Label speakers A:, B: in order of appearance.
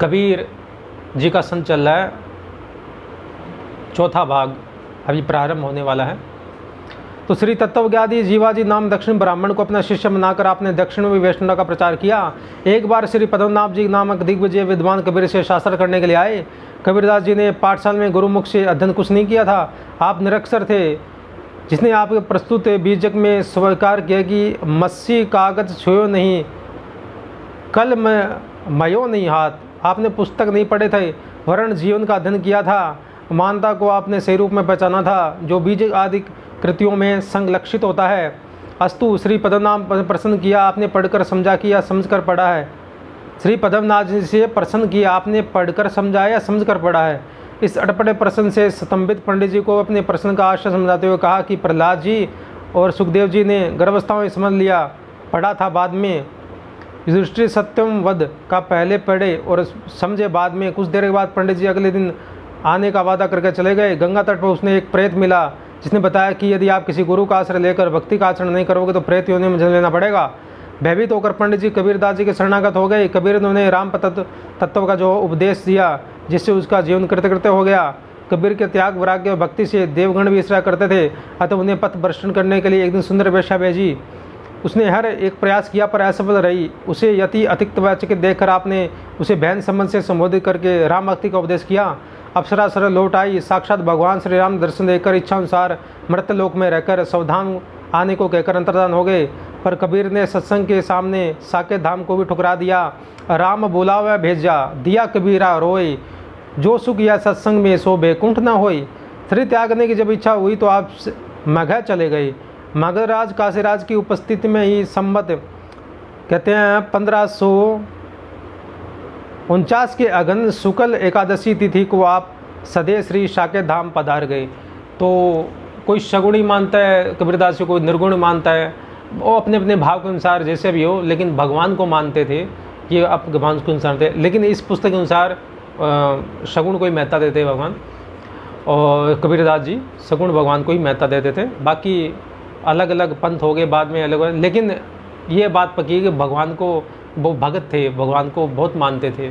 A: कबीर जी का संत चल रहा है, चौथा भाग अभी प्रारंभ होने वाला है। तो श्री तत्वज्ञानी जीवाजी नाम दक्षिण ब्राह्मण को अपना शिष्य बनाकर आपने दक्षिण में वैष्णव का प्रचार किया। एक बार श्री पद्मनाभ जी नामक दिग्विजय विद्वान कबीर से शास्त्र करने के लिए आए। कबीरदास जी ने पाठशाला में गुरुमुख से अध्ययन कुछ नहीं किया था। आप निरक्षर थे, जिसने आपके प्रस्तुत बीजक में स्वीकार किया कि मस्सी कागज छुयो नहीं, कल मयो नहीं हाथ। आपने पुस्तक नहीं पढ़े थे, वर्ण जीवन का अध्ययन किया था। मानता को आपने सही रूप में पहचाना था, जो बीज आदि कृतियों में संलक्षित होता है। अस्तु श्री पद्मनाभ प्रसन्न किया, आपने पढ़कर समझा किया समझकर पढ़ा है। श्री पद्मनाभ जी से प्रसन्न किया, आपने पढ़कर समझा या समझकर पढ़ा है। इस अटपटे प्रश्न से स्तंभित पंडित जी को अपने प्रश्न का आशय समझाते हुए कहा कि प्रहलाद जी और सुखदेव जी ने गर्भावस्था में समझ लिया, पढ़ा था बाद में। युधिष्ठिर सत्यम वध का पहले पढ़े और समझे बाद में। कुछ देर के बाद पंडित जी अगले दिन आने का वादा करके चले गए। गंगा तट पर उसने एक प्रेत मिला, जिसने बताया कि यदि आप किसी गुरु का आश्रय लेकर भक्ति का आचरण नहीं करोगे तो प्रेत योनि में जन्म लेना पड़ेगा। भयभीत होकर पंडित जी कबीरदास जी के शरणागत हो गए। कबीर ने उन्हें राम तत्व का जो उपदेश दिया, जिससे उसका जीवन कृत्य हो गया। कबीर के त्याग वैराग्य और भक्ति से देवगण भी ईर्ष्या करते थे, अतः उन्हें पथ भ्रष्ट करने के लिए एक दिन सुंदर वेश्या भेजी। उसने हर एक प्रयास किया पर असफल रही। उसे यति अतिक्त वैचिक देखकर आपने उसे बहन संबंध से संबोधित करके राम भक्ति का उपदेश किया। अप्सरा सरल लौट आई। साक्षात भगवान श्री राम दर्शन देकर इच्छानुसार मृत्यलोक में रहकर सावधान आने को कहकर अंतर्धान हो गए। पर कबीर ने सत्संग के सामने साकेत धाम को भी ठुकरा दिया। राम बोला वह भेजा, दिया कबीरा रोए, जो सुख या सत्संग में सो बैकुंठ न होई। शरीर त्यागने की जब इच्छा हुई तो आप मगध चले गए। मगधराज काशीराज की उपस्थिति में ही संवत कहते हैं 1549 के अगन शुक्ल एकादशी तिथि को आप सदैव श्री साकेत धाम पधार गए। तो कोई सगुणी मानता है कबीरदास जी, कोई निर्गुण मानता है, वो अपने अपने भाव के अनुसार जैसे भी हो, लेकिन भगवान को मानते थे, ये आप भगवान को अनुसार थे। लेकिन इस पुस्तक के अनुसार सगुण को ही महत्ता देते भगवान, और कबीरदास जी सगुण भगवान को ही महत्ता देते थे। बाकी अलग अलग पंथ हो गए बाद में अलग, लेकिन ये बात पक्की है कि भगवान को वो भगत थे, भगवान को बहुत मानते थे।